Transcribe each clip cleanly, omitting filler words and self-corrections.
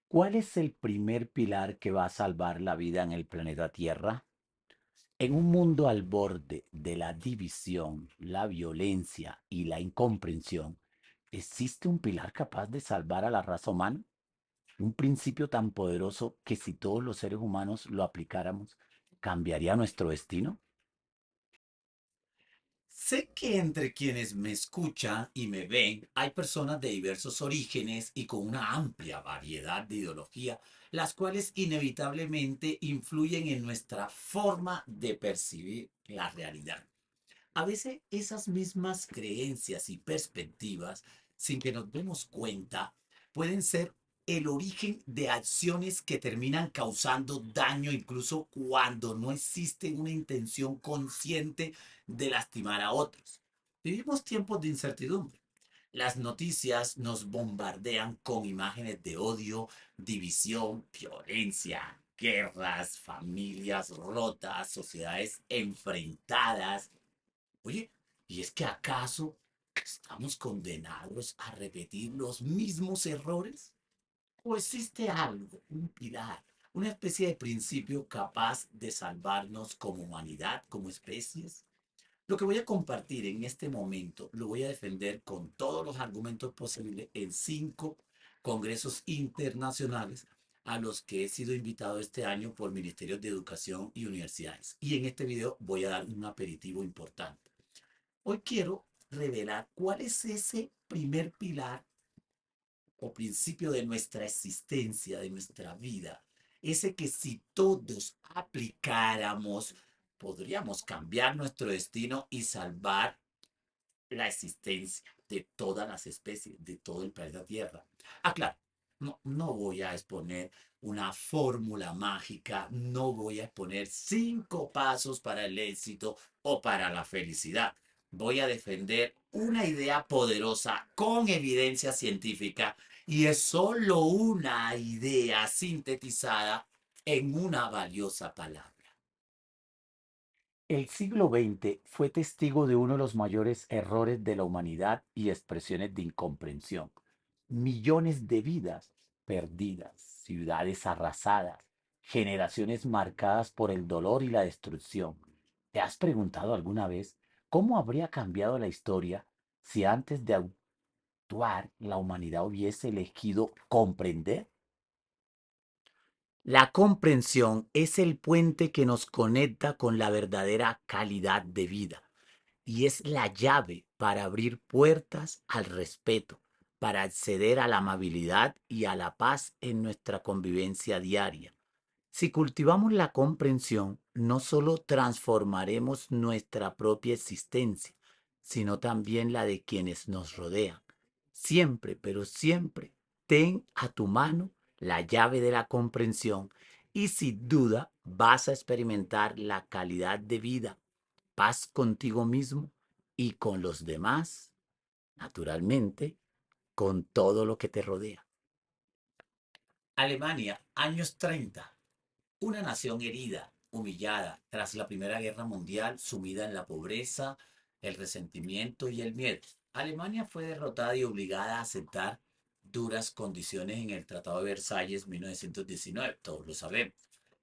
¿Cuál es el primer pilar que va a salvar la vida en el planeta Tierra? En un mundo al borde de la división, la violencia y la incomprensión, ¿existe un pilar capaz de salvar a la raza humana? Un principio tan poderoso que si todos los seres humanos lo aplicáramos, ¿cambiaría nuestro destino? Sé que entre quienes me escuchan y me ven hay personas de diversos orígenes y con una amplia variedad de ideología, las cuales inevitablemente influyen en nuestra forma de percibir la realidad. A veces esas mismas creencias y perspectivas, sin que nos demos cuenta, pueden ser el origen de acciones que terminan causando daño incluso cuando no existe una intención consciente de lastimar a otros. Vivimos tiempos de incertidumbre. Las noticias nos bombardean con imágenes de odio, división, violencia, guerras, familias rotas, sociedades enfrentadas. Oye, ¿y es que acaso estamos condenados a repetir los mismos errores? ¿O existe algo, un pilar, una especie de principio capaz de salvarnos como humanidad, como especies? Lo que voy a compartir en este momento lo voy a defender con todos los argumentos posibles en 5 congresos internacionales a los que he sido invitado este año por ministerios de educación y universidades. Y en este video voy a dar un aperitivo importante. Hoy quiero revelar cuál es ese primer pilar o principio de nuestra existencia, de nuestra vida. Ese que si todos aplicáramos, podríamos cambiar nuestro destino y salvar la existencia de todas las especies, de todo el planeta Tierra. Ah, claro, no voy a exponer una fórmula mágica, no voy a exponer 5 pasos para el éxito o para la felicidad. Voy a defender una idea poderosa con evidencia científica y es solo una idea sintetizada en una valiosa palabra. El siglo XX fue testigo de uno de los mayores errores de la humanidad y expresiones de incomprensión. Millones de vidas perdidas, ciudades arrasadas, generaciones marcadas por el dolor y la destrucción. ¿Te has preguntado alguna vez cómo habría cambiado la historia si antes de actuar la humanidad hubiese elegido comprender? La comprensión es el puente que nos conecta con la verdadera calidad de vida y es la llave para abrir puertas al respeto, para acceder a la amabilidad y a la paz en nuestra convivencia diaria. Si cultivamos la comprensión, no solo transformaremos nuestra propia existencia, sino también la de quienes nos rodean. Siempre, pero siempre, ten a tu mano la llave de la comprensión y sin duda vas a experimentar la calidad de vida, paz contigo mismo y con los demás, naturalmente, con todo lo que te rodea. Alemania, años 30. Una nación herida, humillada tras la Primera Guerra Mundial, sumida en la pobreza, el resentimiento y el miedo. Alemania fue derrotada y obligada a aceptar duras condiciones en el Tratado de Versalles 1919, todos lo sabemos.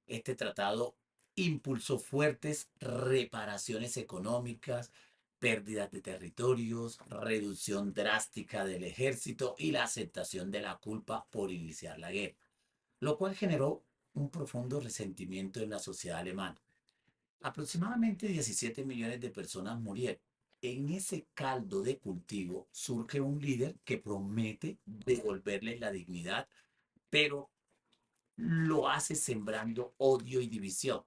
Este tratado impulsó fuertes reparaciones económicas, pérdidas de territorios, reducción drástica del ejército y la aceptación de la culpa por iniciar la guerra, lo cual generó un profundo resentimiento en la sociedad alemana. Aproximadamente 17 millones de personas murieron. En ese caldo de cultivo surge un líder que promete devolverles la dignidad, pero lo hace sembrando odio y división.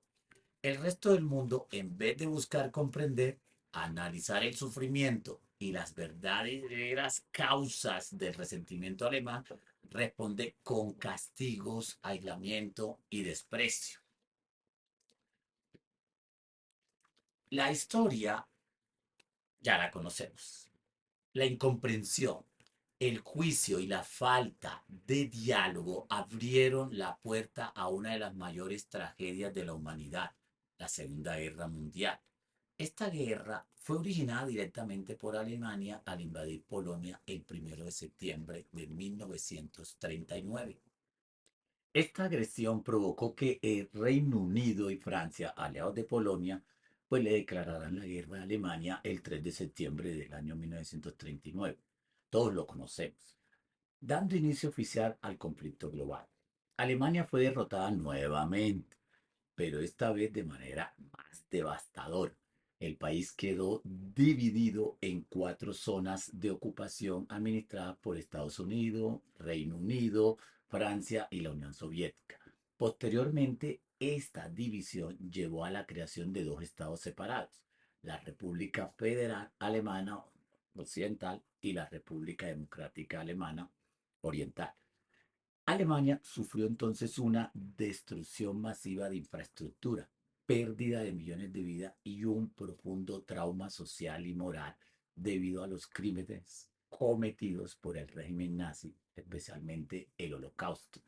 El resto del mundo, en vez de buscar comprender, analizar el sufrimiento y las verdaderas causas del resentimiento alemán, responde con castigos, aislamiento y desprecio. La historia ya la conocemos. La incomprensión, el juicio y la falta de diálogo abrieron la puerta a una de las mayores tragedias de la humanidad, la Segunda Guerra Mundial. Esta guerra fue originada directamente por Alemania al invadir Polonia el 1 de septiembre de 1939. Esta agresión provocó que el Reino Unido y Francia, aliados de Polonia, pues le declararan la guerra a Alemania el 3 de septiembre del año 1939. Todos lo conocemos, dando inicio oficial al conflicto global. Alemania fue derrotada nuevamente, pero esta vez de manera más devastadora. El país quedó dividido en cuatro zonas de ocupación administradas por Estados Unidos, Reino Unido, Francia y la Unión Soviética. Posteriormente, esta división llevó a la creación de dos estados separados, la República Federal Alemana Occidental y la República Democrática Alemana Oriental. Alemania sufrió entonces una destrucción masiva de infraestructura, pérdida de millones de vidas y un profundo trauma social y moral debido a los crímenes cometidos por el régimen nazi, especialmente el Holocausto.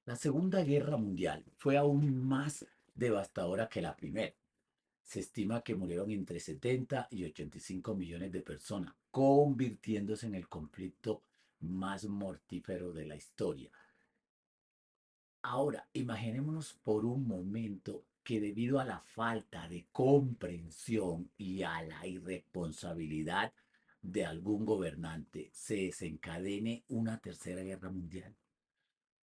La Segunda Guerra Mundial fue aún más devastadora que la primera. Se estima que murieron entre 70 y 85 millones de personas, convirtiéndose en el conflicto más mortífero de la historia. Ahora, imaginémonos por un momento que debido a la falta de comprensión y a la irresponsabilidad de algún gobernante se desencadene una tercera guerra mundial.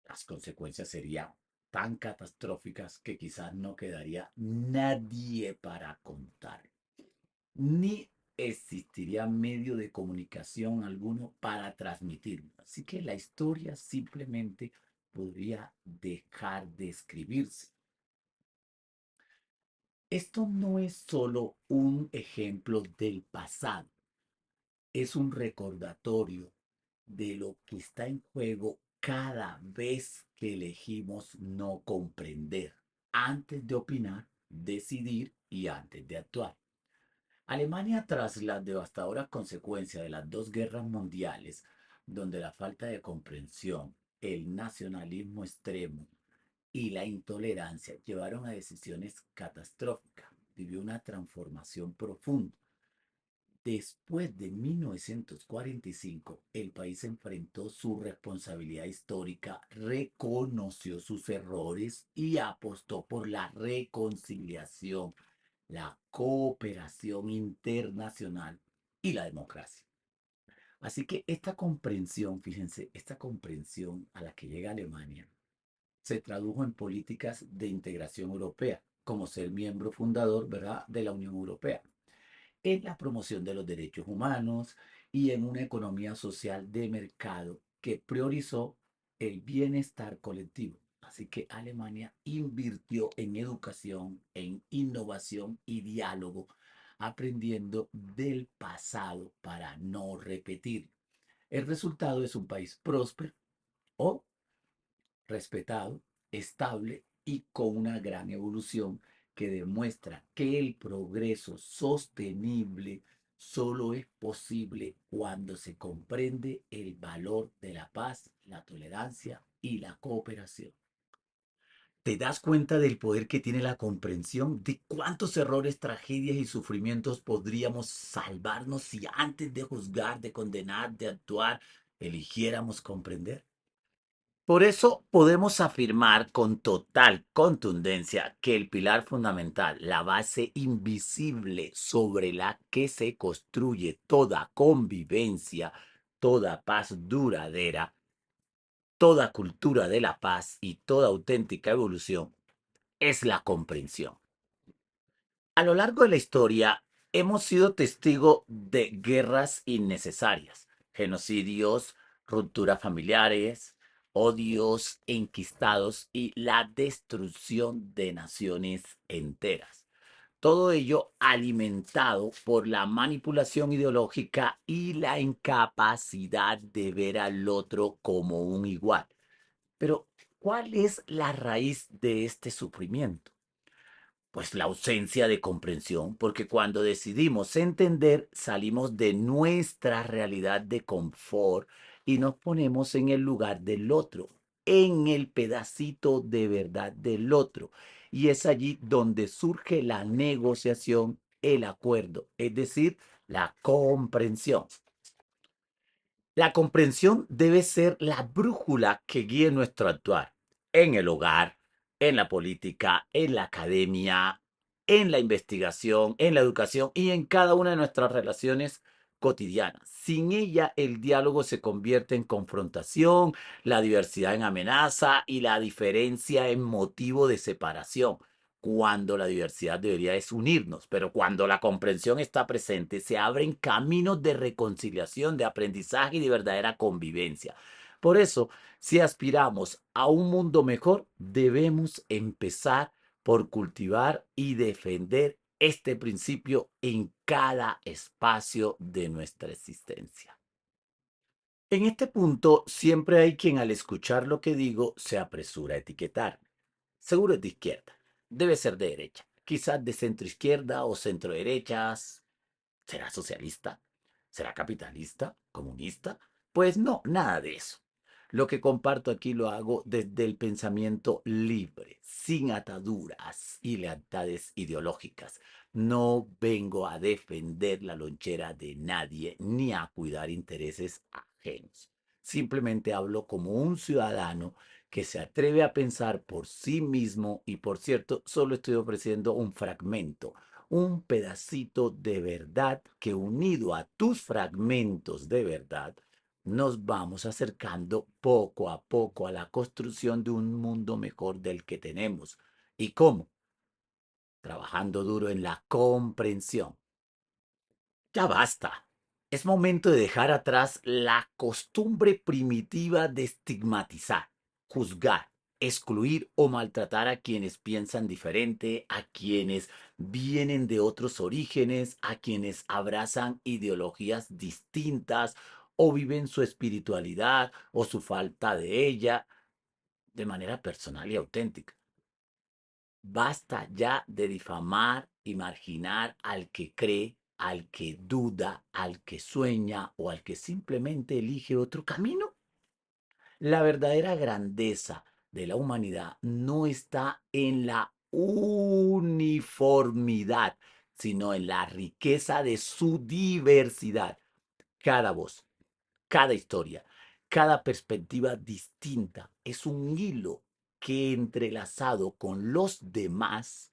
Las consecuencias serían tan catastróficas que quizás no quedaría nadie para contar, ni existiría medio de comunicación alguno para transmitirlo. Así que la historia simplemente podría dejar de escribirse. Esto no es solo un ejemplo del pasado, es un recordatorio de lo que está en juego cada vez que elegimos no comprender, antes de opinar, decidir y antes de actuar. Alemania, tras las devastadoras consecuencias de las dos guerras mundiales, donde la falta de comprensión, el nacionalismo extremo y la intolerancia llevaron a decisiones catastróficas, vivió una transformación profunda. Después de 1945, el país enfrentó su responsabilidad histórica, reconoció sus errores y apostó por la reconciliación, la cooperación internacional y la democracia. Así que esta comprensión, fíjense, esta comprensión a la que llega Alemania se tradujo en políticas de integración europea, como ser miembro fundador, ¿verdad?, de la Unión Europea, en la promoción de los derechos humanos y en una economía social de mercado que priorizó el bienestar colectivo. Así que Alemania invirtió en educación, en innovación y diálogo, aprendiendo del pasado para no repetir. El resultado es un país próspero o respetado, estable y con una gran evolución que demuestra que el progreso sostenible solo es posible cuando se comprende el valor de la paz, la tolerancia y la cooperación. ¿Te das cuenta del poder que tiene la comprensión? ¿De cuántos errores, tragedias y sufrimientos podríamos salvarnos si antes de juzgar, de condenar, de actuar, eligiéramos comprender? Por eso podemos afirmar con total contundencia que el pilar fundamental, la base invisible sobre la que se construye toda convivencia, toda paz duradera, toda cultura de la paz y toda auténtica evolución, es la comprensión. A lo largo de la historia hemos sido testigos de guerras innecesarias, genocidios, rupturas familiares, odios enquistados y la destrucción de naciones enteras. Todo ello alimentado por la manipulación ideológica y la incapacidad de ver al otro como un igual. Pero, ¿cuál es la raíz de este sufrimiento? Pues la ausencia de comprensión, porque cuando decidimos entender, salimos de nuestra realidad de confort y nos ponemos en el lugar del otro, en el pedacito de verdad del otro. Y es allí donde surge la negociación, el acuerdo, es decir, la comprensión. La comprensión debe ser la brújula que guíe nuestro actuar en el hogar, en la política, en la academia, en la investigación, en la educación y en cada una de nuestras relaciones cotidianas. Sin ella, el diálogo se convierte en confrontación, la diversidad en amenaza y la diferencia en motivo de separación. Cuando la diversidad debería es unirnos, pero cuando la comprensión está presente, se abren caminos de reconciliación, de aprendizaje y de verdadera convivencia. Por eso, si aspiramos a un mundo mejor, debemos empezar por cultivar y defender este principio en cada espacio de nuestra existencia. En este punto, siempre hay quien al escuchar lo que digo se apresura a etiquetar. Seguro es de izquierda. Debe ser de derecha. Quizás de centro izquierda o centro derechas. ¿Será socialista? ¿Será capitalista? ¿Comunista? Pues no, nada de eso. Lo que comparto aquí lo hago desde el pensamiento libre, sin ataduras y lealtades ideológicas. No vengo a defender la lonchera de nadie ni a cuidar intereses ajenos. Simplemente hablo como un ciudadano que se atreve a pensar por sí mismo y por cierto, solo estoy ofreciendo un pedacito de verdad que unido a tus fragmentos de verdad, nos vamos acercando poco a poco a la construcción de un mundo mejor del que tenemos. ¿Y cómo? Trabajando duro en la comprensión. Ya basta. Es momento de dejar atrás la costumbre primitiva de estigmatizar, juzgar, excluir o maltratar a quienes piensan diferente, a quienes vienen de otros orígenes, a quienes abrazan ideologías distintas o viven su espiritualidad o su falta de ella de manera personal y auténtica. Basta ya de difamar y marginar al que cree, al que duda, al que sueña o al que simplemente elige otro camino. La verdadera grandeza de la humanidad no está en la uniformidad, sino en la riqueza de su diversidad. Cada voz, cada historia, cada perspectiva distinta es un hilo que entrelazado con los demás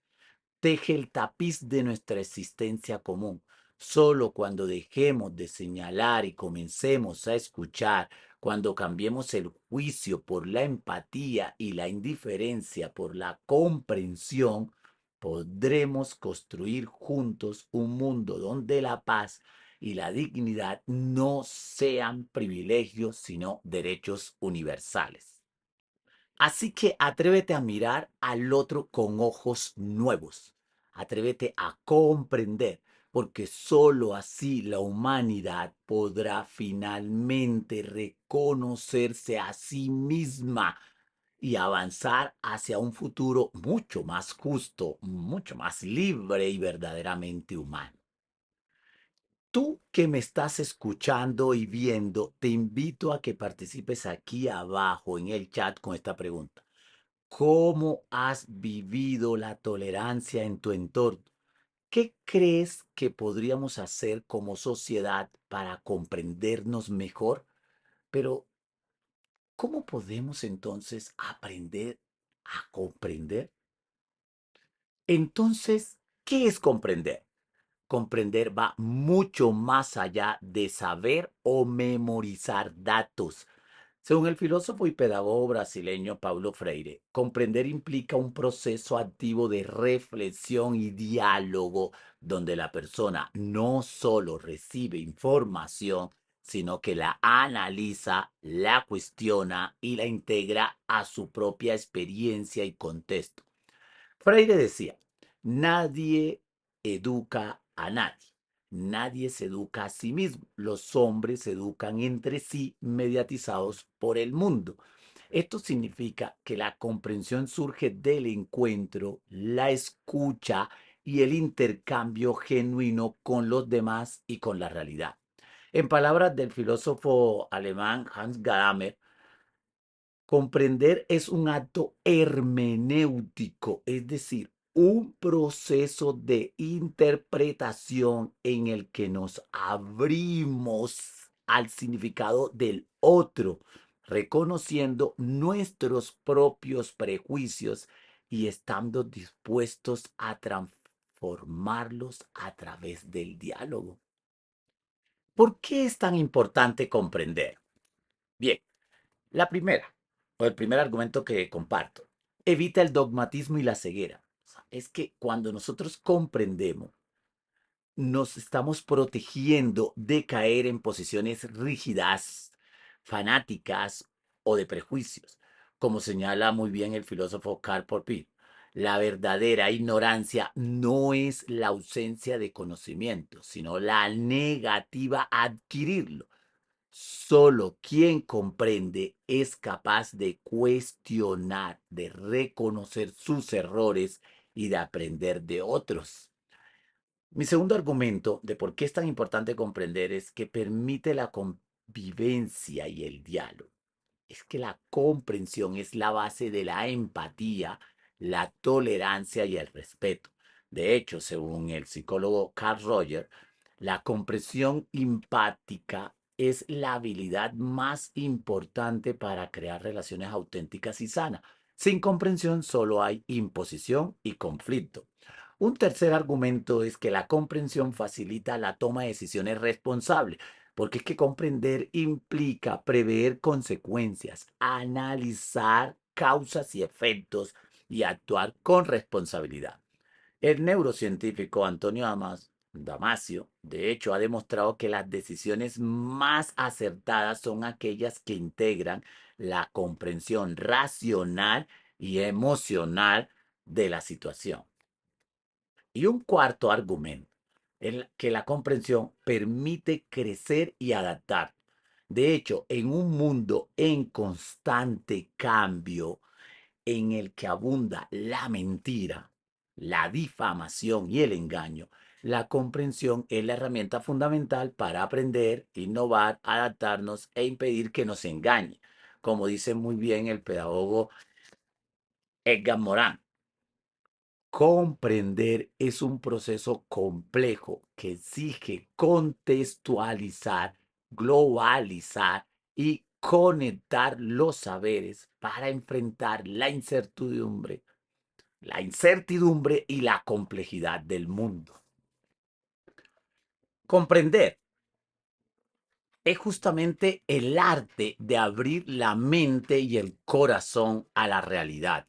teje el tapiz de nuestra existencia común. Solo cuando dejemos de señalar y comencemos a escuchar, cuando cambiemos el juicio por la empatía y la indiferencia por la comprensión, podremos construir juntos un mundo donde la paz y la dignidad no sean privilegios, sino derechos universales. Así que atrévete a mirar al otro con ojos nuevos. Atrévete a comprender, porque sólo así la humanidad podrá finalmente reconocerse a sí misma y avanzar hacia un futuro mucho más justo, mucho más libre y verdaderamente humano. Tú que me estás escuchando y viendo, te invito a que participes aquí abajo en el chat con esta pregunta. ¿Cómo has vivido la tolerancia en tu entorno? ¿Qué crees que podríamos hacer como sociedad para comprendernos mejor? Pero, ¿cómo podemos entonces aprender a comprender? Entonces, ¿qué es comprender? Comprender va mucho más allá de saber o memorizar datos. Según el filósofo y pedagogo brasileño Paulo Freire, comprender implica un proceso activo de reflexión y diálogo donde la persona no solo recibe información, sino que la analiza, la cuestiona y la integra a su propia experiencia y contexto. Freire decía, nadie educa a nadie. Nadie se educa a sí mismo. Los hombres se educan entre sí mediatizados por el mundo. Esto significa que la comprensión surge del encuentro, la escucha y el intercambio genuino con los demás y con la realidad. En palabras del filósofo alemán Hans Gadamer, comprender es un acto hermenéutico, es decir, un proceso de interpretación en el que nos abrimos al significado del otro, reconociendo nuestros propios prejuicios y estando dispuestos a transformarlos a través del diálogo. ¿Por qué es tan importante comprender? Bien, la primera, o el primer argumento que comparto, evita el dogmatismo y la ceguera. O sea, es que cuando nosotros comprendemos, nos estamos protegiendo de caer en posiciones rígidas, fanáticas o de prejuicios. Como señala muy bien el filósofo Karl Popper, la verdadera ignorancia no es la ausencia de conocimiento, sino la negativa a adquirirlo. Solo quien comprende es capaz de cuestionar, de reconocer sus errores y de aprender de otros. Mi segundo argumento de por qué es tan importante comprender es que permite la convivencia y el diálogo. Es que la comprensión es la base de la empatía, la tolerancia y el respeto. De hecho, según el psicólogo Carl Rogers, la comprensión empática es la habilidad más importante para crear relaciones auténticas y sanas. Sin comprensión solo hay imposición y conflicto. Un tercer argumento es que la comprensión facilita la toma de decisiones responsables, porque es que comprender implica prever consecuencias, analizar causas y efectos y actuar con responsabilidad. El neurocientífico Antonio Damasio, de hecho, ha demostrado que las decisiones más acertadas son aquellas que integran la comprensión racional y emocional de la situación. Y un cuarto argumento, en que la comprensión permite crecer y adaptar. De hecho, en un mundo en constante cambio, en el que abunda la mentira, la difamación y el engaño, la comprensión es la herramienta fundamental para aprender, innovar, adaptarnos e impedir que nos engañe. Como dice muy bien el pedagogo Edgar Morin, comprender es un proceso complejo que exige contextualizar, globalizar y conectar los saberes para enfrentar la incertidumbre y la complejidad del mundo. Comprender es justamente el arte de abrir la mente y el corazón a la realidad,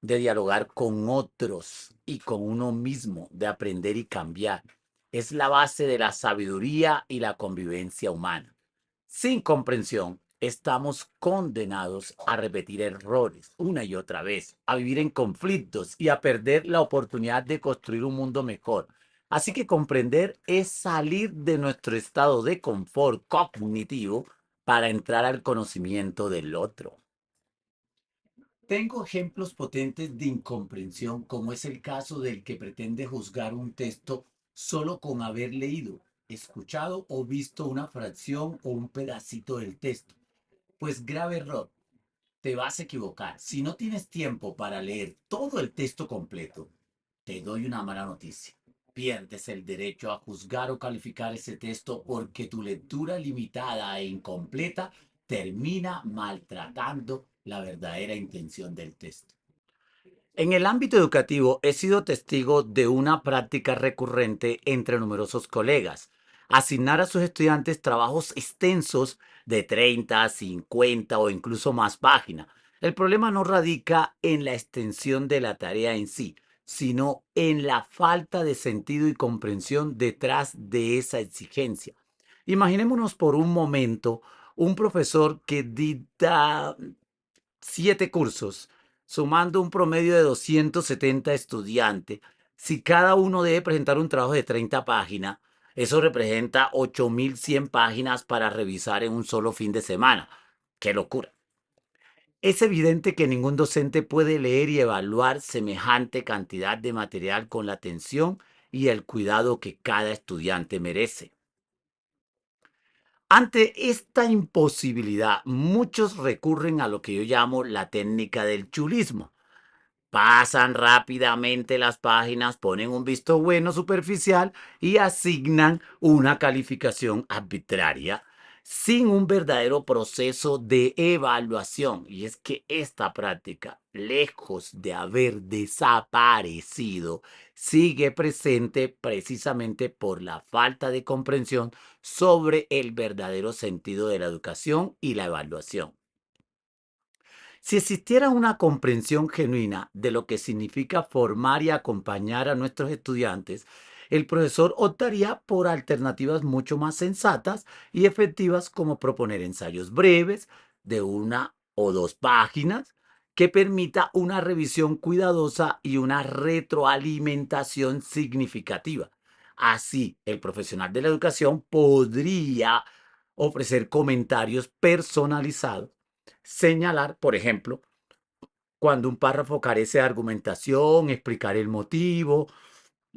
de dialogar con otros y con uno mismo, de aprender y cambiar. Es la base de la sabiduría y la convivencia humana. Sin comprensión, estamos condenados a repetir errores una y otra vez, a vivir en conflictos y a perder la oportunidad de construir un mundo mejor. Así que comprender es salir de nuestro estado de confort cognitivo para entrar al conocimiento del otro. Tengo ejemplos potentes de incomprensión, como es el caso del que pretende juzgar un texto solo con haber leído, escuchado o visto una fracción o un pedacito del texto. Pues grave error, te vas a equivocar. Si no tienes tiempo para leer todo el texto completo, te doy una mala noticia. Pierdes el derecho a juzgar o calificar ese texto porque tu lectura limitada e incompleta termina maltratando la verdadera intención del texto. En el ámbito educativo he sido testigo de una práctica recurrente entre numerosos colegas: asignar a sus estudiantes trabajos extensos de 30, 50 o incluso más páginas. El problema no radica en la extensión de la tarea en sí, sino en la falta de sentido y comprensión detrás de esa exigencia. Imaginémonos por un momento un profesor que dicta 7 cursos, sumando un promedio de 270 estudiantes. Si cada uno debe presentar un trabajo de 30 páginas, eso representa 8.100 páginas para revisar en un solo fin de semana. ¡Qué locura! Es evidente que ningún docente puede leer y evaluar semejante cantidad de material con la atención y el cuidado que cada estudiante merece. Ante esta imposibilidad, muchos recurren a lo que yo llamo la técnica del chulismo. Pasan rápidamente las páginas, ponen un visto bueno superficial y asignan una calificación arbitraria. sin un verdadero proceso de evaluación. Y es que esta práctica, lejos de haber desaparecido, sigue presente precisamente por la falta de comprensión sobre el verdadero sentido de la educación y la evaluación. Si existiera una comprensión genuina de lo que significa formar y acompañar a nuestros estudiantes, el profesor optaría por alternativas mucho más sensatas y efectivas como proponer ensayos breves de 1 o 2 páginas que permita una revisión cuidadosa y una retroalimentación significativa. Así, el profesional de la educación podría ofrecer comentarios personalizados, señalar, por ejemplo, cuando un párrafo carece de argumentación, explicar el motivo,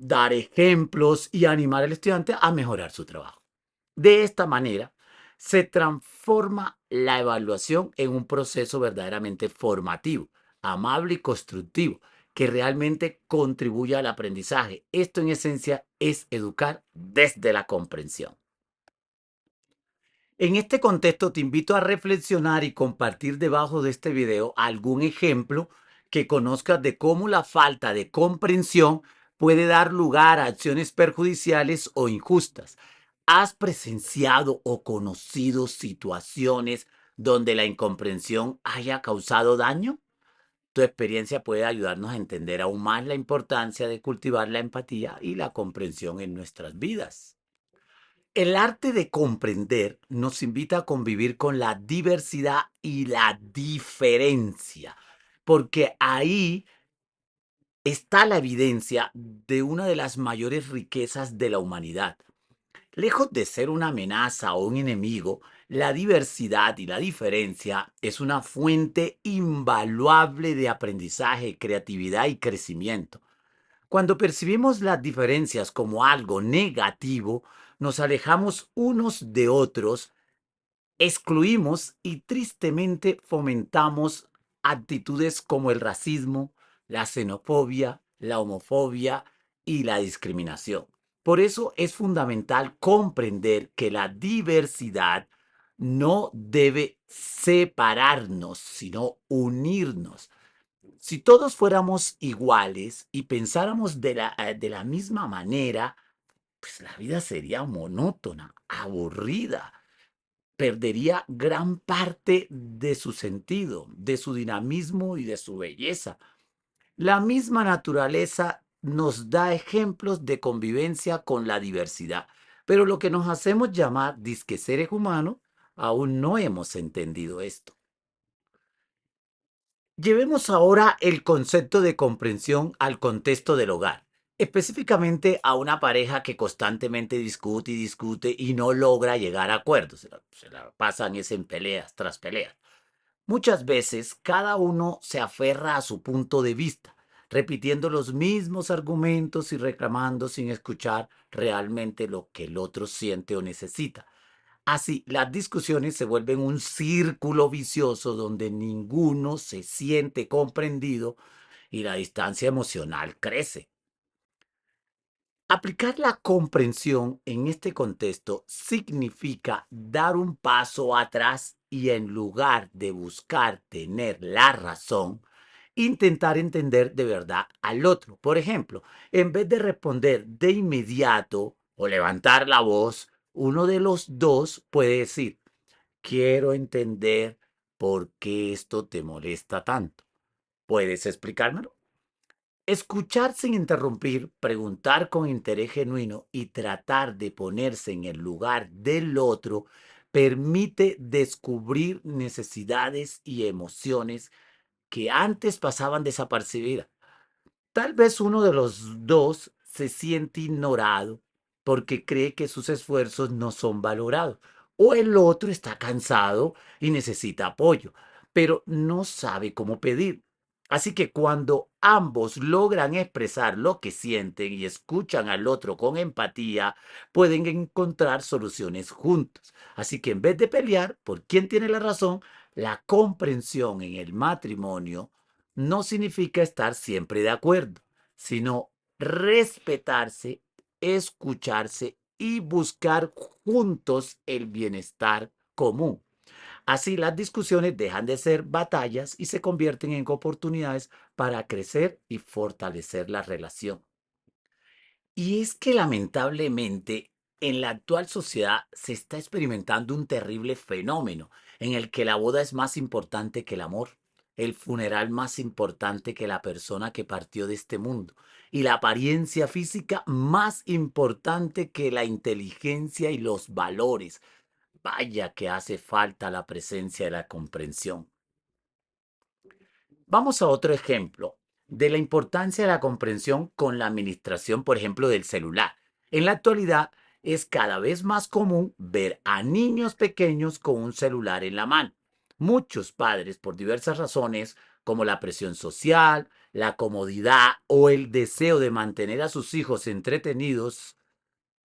dar ejemplos y animar al estudiante a mejorar su trabajo. De esta manera, se transforma la evaluación en un proceso verdaderamente formativo, amable y constructivo, que realmente contribuye al aprendizaje. Esto en esencia es educar desde la comprensión. En este contexto te invito a reflexionar y compartir debajo de este video algún ejemplo que conozcas de cómo la falta de comprensión puede dar lugar a acciones perjudiciales o injustas. ¿Has presenciado o conocido situaciones donde la incomprensión haya causado daño? Tu experiencia puede ayudarnos a entender aún más la importancia de cultivar la empatía y la comprensión en nuestras vidas. El arte de comprender nos invita a convivir con la diversidad y la diferencia, porque ahí está la evidencia de una de las mayores riquezas de la humanidad. Lejos de ser una amenaza o un enemigo, la diversidad y la diferencia es una fuente invaluable de aprendizaje, creatividad y crecimiento. Cuando percibimos las diferencias como algo negativo, nos alejamos unos de otros, excluimos y tristemente fomentamos actitudes como el racismo, la xenofobia, la homofobia y la discriminación. Por eso es fundamental comprender que la diversidad no debe separarnos, sino unirnos. Si todos fuéramos iguales y pensáramos de la misma manera, pues la vida sería monótona, aburrida, perdería gran parte de su sentido, de su dinamismo y de su belleza. La misma naturaleza nos da ejemplos de convivencia con la diversidad, pero lo que nos hacemos llamar disque seres humanos, aún no hemos entendido esto. Llevemos ahora el concepto de comprensión al contexto del hogar, específicamente a una pareja que constantemente discute y discute y no logra llegar a acuerdos. Se la pasan es en peleas tras peleas. Muchas veces cada uno se aferra a su punto de vista, repitiendo los mismos argumentos y reclamando sin escuchar realmente lo que el otro siente o necesita. Así, las discusiones se vuelven un círculo vicioso donde ninguno se siente comprendido y la distancia emocional crece. Aplicar la comprensión en este contexto significa dar un paso atrás y en lugar de buscar tener la razón, intentar entender de verdad al otro. Por ejemplo, en vez de responder de inmediato o levantar la voz, uno de los dos puede decir: quiero entender por qué esto te molesta tanto. ¿Puedes explicármelo? Escuchar sin interrumpir, preguntar con interés genuino y tratar de ponerse en el lugar del otro permite descubrir necesidades y emociones que antes pasaban desapercibidas. Tal vez uno de los dos se siente ignorado porque cree que sus esfuerzos no son valorados. O el otro está cansado y necesita apoyo, pero no sabe cómo pedir. Así que cuando ambos logran expresar lo que sienten y escuchan al otro con empatía, pueden encontrar soluciones juntos. Así que en vez de pelear por quién tiene la razón, la comprensión en el matrimonio no significa estar siempre de acuerdo, sino respetarse, escucharse y buscar juntos el bienestar común. Así las discusiones dejan de ser batallas y se convierten en oportunidades para crecer y fortalecer la relación. Y es que lamentablemente en la actual sociedad se está experimentando un terrible fenómeno en el que la boda es más importante que el amor, el funeral más importante que la persona que partió de este mundo y la apariencia física más importante que la inteligencia y los valores. Vaya que hace falta la presencia de la comprensión. Vamos a otro ejemplo de la importancia de la comprensión con la administración, por ejemplo, del celular. En la actualidad es cada vez más común ver a niños pequeños con un celular en la mano. Muchos padres, por diversas razones, como la presión social, la comodidad o el deseo de mantener a sus hijos entretenidos,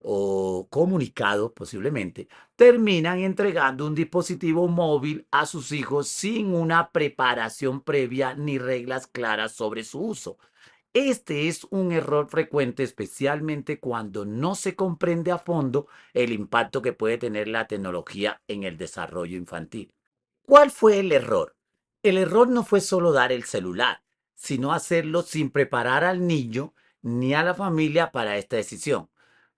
o comunicados posiblemente, terminan entregando un dispositivo móvil a sus hijos sin una preparación previa ni reglas claras sobre su uso. Este es un error frecuente, especialmente cuando no se comprende a fondo el impacto que puede tener la tecnología en el desarrollo infantil. ¿Cuál fue el error? El error no fue solo dar el celular, sino hacerlo sin preparar al niño ni a la familia para esta decisión.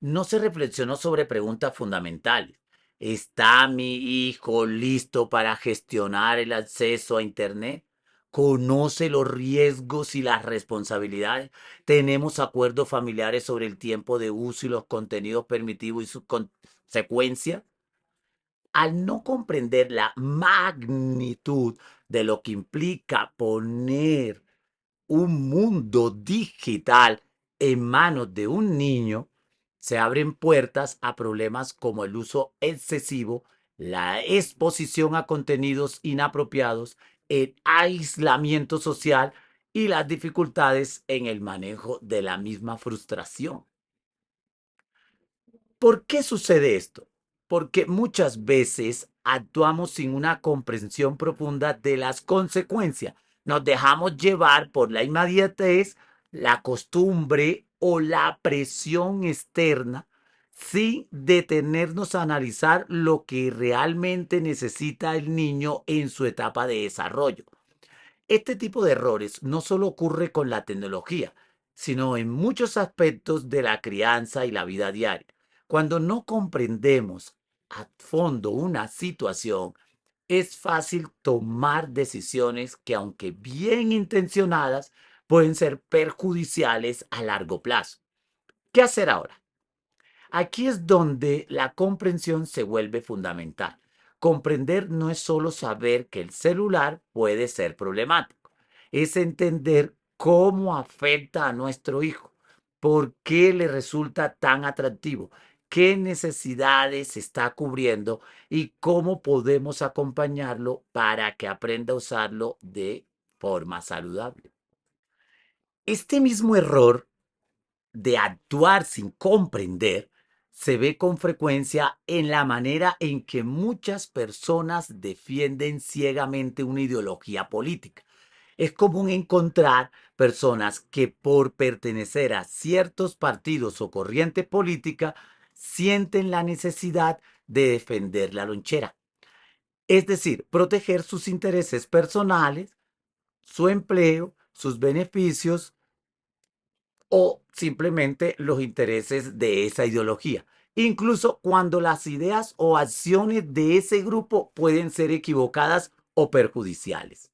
No se reflexionó sobre preguntas fundamentales. ¿Está mi hijo listo para gestionar el acceso a Internet? ¿Conoce los riesgos y las responsabilidades? ¿Tenemos acuerdos familiares sobre el tiempo de uso y los contenidos permitidos y sus consecuencias? Al no comprender la magnitud de lo que implica poner un mundo digital en manos de un niño, se abren puertas a problemas como el uso excesivo, la exposición a contenidos inapropiados, el aislamiento social y las dificultades en el manejo de la misma frustración. ¿Por qué sucede esto? Porque muchas veces actuamos sin una comprensión profunda de las consecuencias. Nos dejamos llevar por la inmediatez, la costumbre o la presión externa sin detenernos a analizar lo que realmente necesita el niño en su etapa de desarrollo. Este tipo de errores no solo ocurre con la tecnología, sino en muchos aspectos de la crianza y la vida diaria. Cuando no comprendemos a fondo una situación, es fácil tomar decisiones que, aunque bien intencionadas, pueden ser perjudiciales a largo plazo. ¿Qué hacer ahora? Aquí es donde la comprensión se vuelve fundamental. Comprender no es solo saber que el celular puede ser problemático, es entender cómo afecta a nuestro hijo, por qué le resulta tan atractivo, qué necesidades está cubriendo y cómo podemos acompañarlo para que aprenda a usarlo de forma saludable. Este mismo error de actuar sin comprender se ve con frecuencia en la manera en que muchas personas defienden ciegamente una ideología política. Es común encontrar personas que por pertenecer a ciertos partidos o corriente política sienten la necesidad de defender la lonchera, es decir, proteger sus intereses personales, su empleo, sus beneficios o simplemente los intereses de esa ideología, incluso cuando las ideas o acciones de ese grupo pueden ser equivocadas o perjudiciales.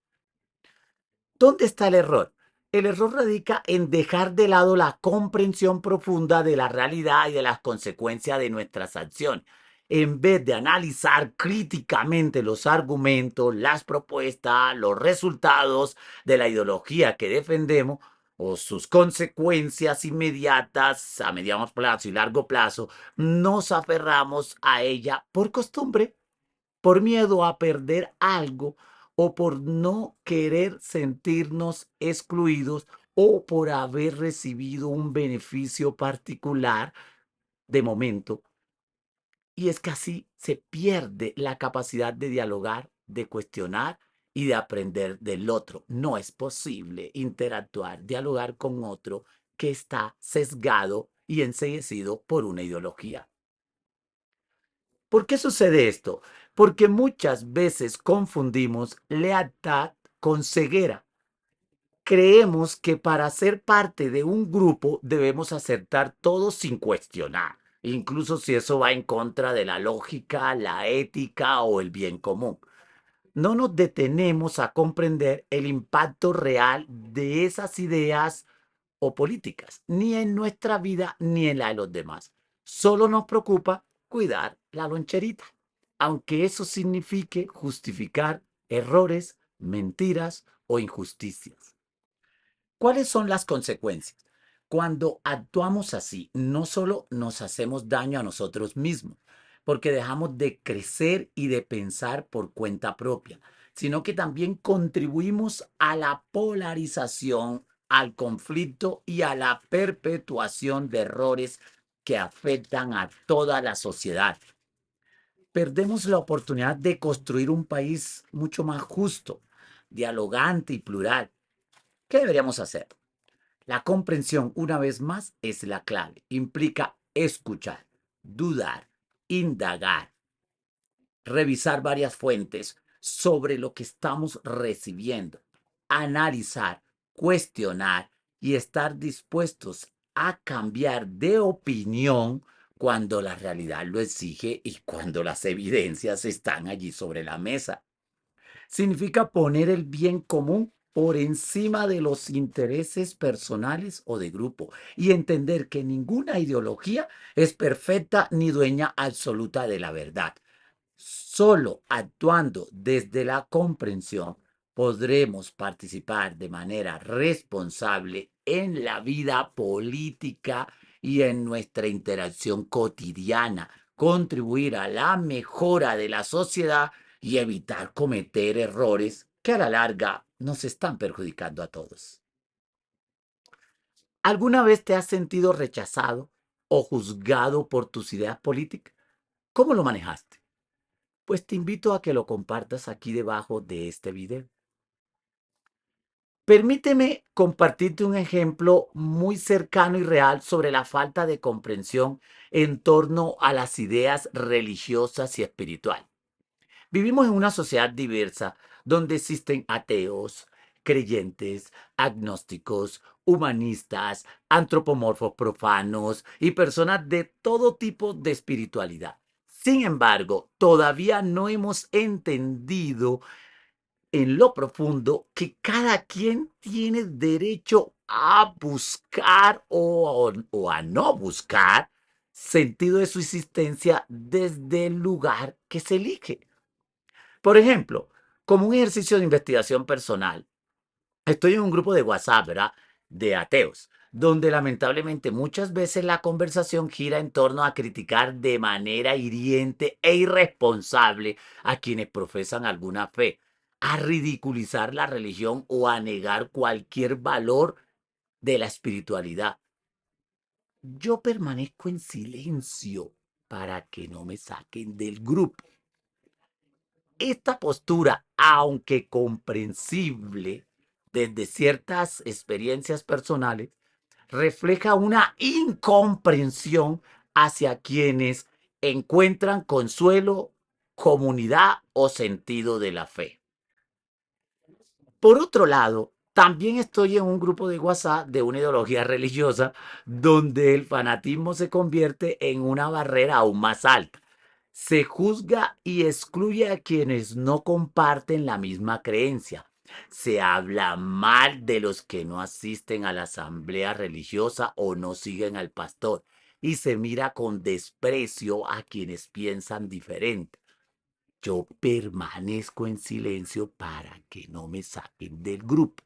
¿Dónde está el error? El error radica en dejar de lado la comprensión profunda de la realidad y de las consecuencias de nuestras acciones. En vez de analizar críticamente los argumentos, las propuestas, los resultados de la ideología que defendemos o sus consecuencias inmediatas a mediano plazo y largo plazo, nos aferramos a ella por costumbre, por miedo a perder algo o por no querer sentirnos excluidos o por haber recibido un beneficio particular de momento. Y es que así se pierde la capacidad de dialogar, de cuestionar y de aprender del otro. No es posible interactuar, dialogar con otro que está sesgado y enceguecido por una ideología. ¿Por qué sucede esto? porque muchas veces confundimos lealtad con ceguera. Creemos que para ser parte de un grupo debemos aceptar todo sin cuestionar, incluso si eso va en contra de la lógica, la ética o el bien común. No nos detenemos a comprender el impacto real de esas ideas o políticas, ni en nuestra vida ni en la de los demás. Solo nos preocupa cuidar la loncherita, aunque eso signifique justificar errores, mentiras o injusticias. ¿Cuáles son las consecuencias? Cuando actuamos así, no solo nos hacemos daño a nosotros mismos, porque dejamos de crecer y de pensar por cuenta propia, sino que también contribuimos a la polarización, al conflicto y a la perpetuación de errores que afectan a toda la sociedad. Perdemos la oportunidad de construir un país mucho más justo, dialogante y plural. ¿Qué deberíamos hacer? La comprensión, una vez más, es la clave. Implica escuchar, dudar, indagar, revisar varias fuentes sobre lo que estamos recibiendo, analizar, cuestionar y estar dispuestos a cambiar de opinión cuando la realidad lo exige y cuando las evidencias están allí sobre la mesa. Significa poner el bien común por encima de los intereses personales o de grupo y entender que ninguna ideología es perfecta ni dueña absoluta de la verdad. Solo actuando desde la comprensión podremos participar de manera responsable en la vida política y en nuestra interacción cotidiana, contribuir a la mejora de la sociedad y evitar cometer errores que a la larga nos están perjudicando a todos. ¿Alguna vez te has sentido rechazado o juzgado por tus ideas políticas? ¿Cómo lo manejaste? Pues te invito a que lo compartas aquí debajo de este video. Permíteme compartirte un ejemplo muy cercano y real sobre la falta de comprensión en torno a las ideas religiosas y espirituales. Vivimos en una sociedad diversa donde existen ateos, creyentes, agnósticos, humanistas, antropomorfos profanos y personas de todo tipo de espiritualidad. Sin embargo, todavía no hemos entendido en lo profundo que cada quien tiene derecho a buscar o a no buscar sentido de su existencia desde el lugar que se elige. Por ejemplo, como un ejercicio de investigación personal, estoy en un grupo de WhatsApp, ¿verdad? De ateos, donde lamentablemente muchas veces la conversación gira en torno a criticar de manera hiriente e irresponsable a quienes profesan alguna fe, a ridiculizar la religión o a negar cualquier valor de la espiritualidad. Yo permanezco en silencio para que no me saquen del grupo. Esta postura, aunque comprensible desde ciertas experiencias personales, refleja una incomprensión hacia quienes encuentran consuelo, comunidad o sentido de la fe. Por otro lado, también estoy en un grupo de WhatsApp de una ideología religiosa donde el fanatismo se convierte en una barrera aún más alta. Se juzga y excluye a quienes no comparten la misma creencia. Se habla mal de los que no asisten a la asamblea religiosa o no siguen al pastor. Y se mira con desprecio a quienes piensan diferente. Yo permanezco en silencio para que no me saquen del grupo.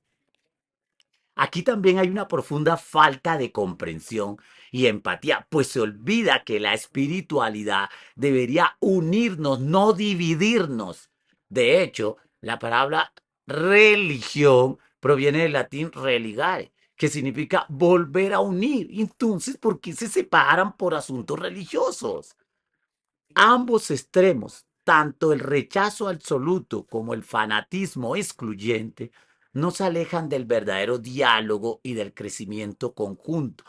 Aquí también hay una profunda falta de comprensión y empatía, pues se olvida que la espiritualidad debería unirnos, no dividirnos. De hecho, la palabra religión proviene del latín religare, que significa volver a unir. Entonces, ¿por qué se separan por asuntos religiosos? Ambos extremos, tanto el rechazo absoluto como el fanatismo excluyente, nos alejan del verdadero diálogo y del crecimiento conjunto.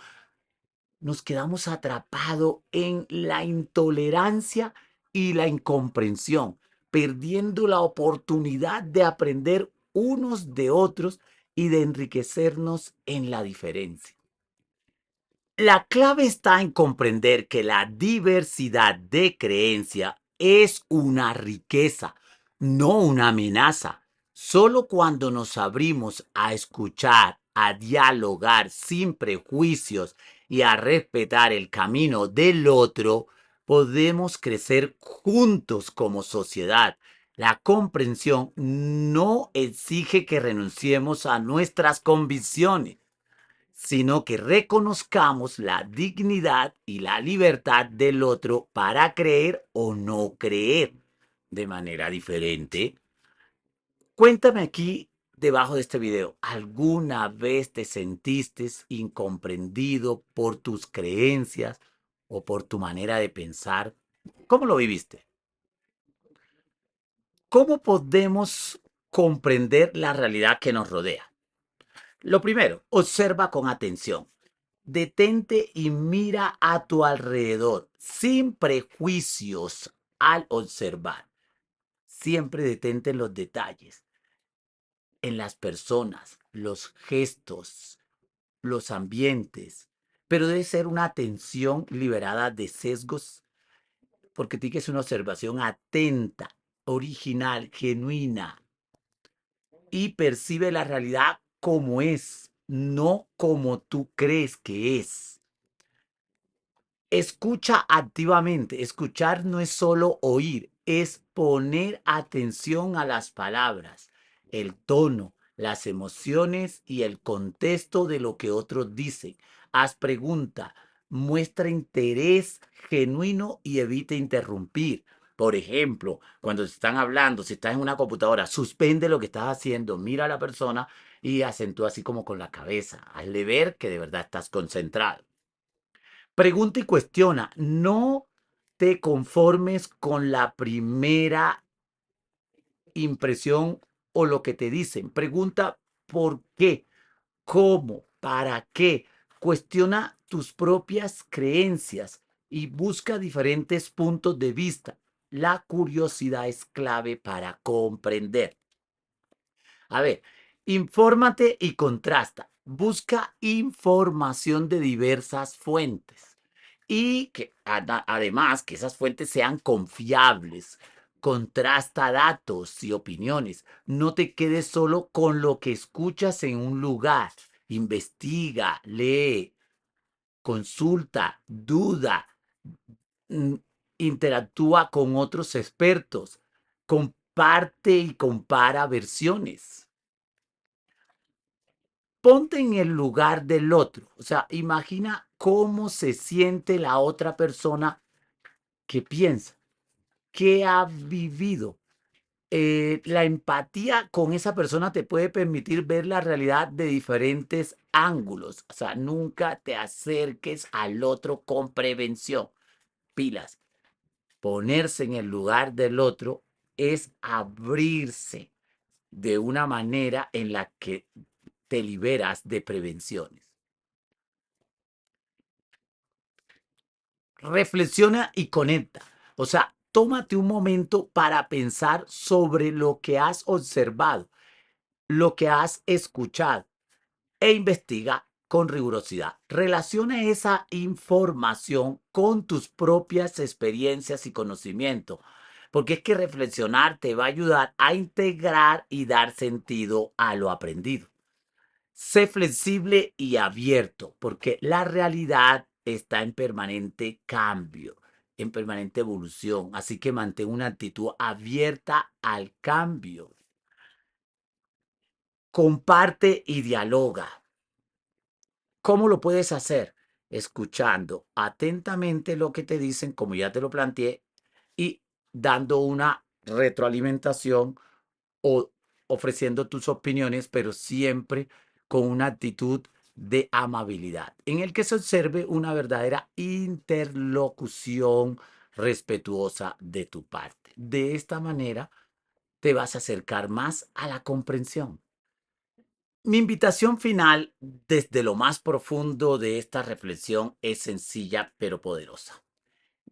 Nos quedamos atrapados en la intolerancia y la incomprensión, perdiendo la oportunidad de aprender unos de otros y de enriquecernos en la diferencia. La clave está en comprender que la diversidad de creencia es una riqueza, no una amenaza. Solo cuando nos abrimos a escuchar, a dialogar sin prejuicios y a respetar el camino del otro, podemos crecer juntos como sociedad. La comprensión no exige que renunciemos a nuestras convicciones, sino que reconozcamos la dignidad y la libertad del otro para creer o no creer de manera diferente. Cuéntame aquí debajo de este video, ¿alguna vez te sentiste incomprendido por tus creencias o por tu manera de pensar? ¿Cómo lo viviste? ¿Cómo podemos comprender la realidad que nos rodea? Lo primero, observa con atención. Detente y mira a tu alrededor sin prejuicios al observar. Siempre detente en los detalles, en las personas, los gestos, los ambientes, pero debe ser una atención liberada de sesgos, porque tiene que ser una observación atenta, original, genuina, y percibe la realidad como es, no como tú crees que es. Escucha activamente. Escuchar no es solo oír, es poner atención a las palabras, el tono, las emociones y el contexto de lo que otros dicen. Haz pregunta, muestra interés genuino y evita interrumpir. Por ejemplo, cuando se están hablando, si estás en una computadora, suspende lo que estás haciendo, mira a la persona y acentúa así como con la cabeza. Hazle ver que de verdad estás concentrado. Pregunta y cuestiona. No te conformes con la primera impresión o lo que te dicen. Pregunta por qué, cómo, para qué. Cuestiona tus propias creencias y busca diferentes puntos de vista. La curiosidad es clave para comprender. A ver, infórmate y contrasta. Busca información de diversas fuentes y que además que esas fuentes sean confiables. Contrasta datos y opiniones. No te quedes solo con lo que escuchas en un lugar. Investiga, lee, consulta, duda, mm, interactúa con otros expertos, comparte y compara versiones. Ponte en el lugar del otro. O sea, imagina cómo se siente la otra persona que piensa, que ha vivido. La empatía con esa persona te puede permitir ver la realidad de diferentes ángulos. O sea, nunca te acerques al otro con prevención. Pilas. Ponerse en el lugar del otro es abrirse de una manera en la que te liberas de prevenciones. Reflexiona y conecta. O sea, tómate un momento para pensar sobre lo que has observado, lo que has escuchado e investiga con rigurosidad. Relaciona esa información con tus propias experiencias y conocimiento, porque es que reflexionar te va a ayudar a integrar y dar sentido a lo aprendido. Sé flexible y abierto, porque la realidad está en permanente cambio, en permanente evolución. Así que mantén una actitud abierta al cambio. Comparte y dialoga. ¿Cómo lo puedes hacer? Escuchando atentamente lo que te dicen, como ya te lo planteé, y dando una retroalimentación o ofreciendo tus opiniones, pero siempre con una actitud de amabilidad, en el que se observe una verdadera interlocución respetuosa de tu parte. De esta manera te vas a acercar más a la comprensión. Mi invitación final desde lo más profundo de esta reflexión es sencilla pero poderosa.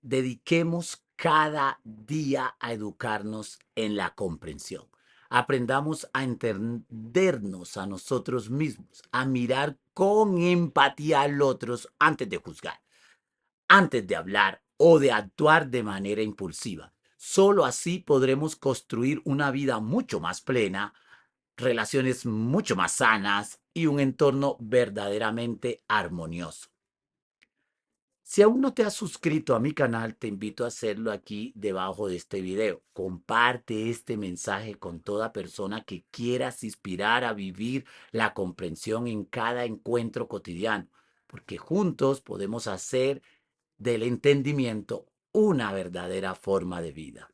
Dediquemos cada día a educarnos en la comprensión. Aprendamos a entendernos a nosotros mismos, a mirar con empatía al otro antes de juzgar, antes de hablar o de actuar de manera impulsiva. Solo así podremos construir una vida mucho más plena, relaciones mucho más sanas y un entorno verdaderamente armonioso. Si aún no te has suscrito a mi canal, te invito a hacerlo aquí debajo de este video. Comparte este mensaje con toda persona que quieras inspirar a vivir la comprensión en cada encuentro cotidiano, porque juntos podemos hacer del entendimiento una verdadera forma de vida.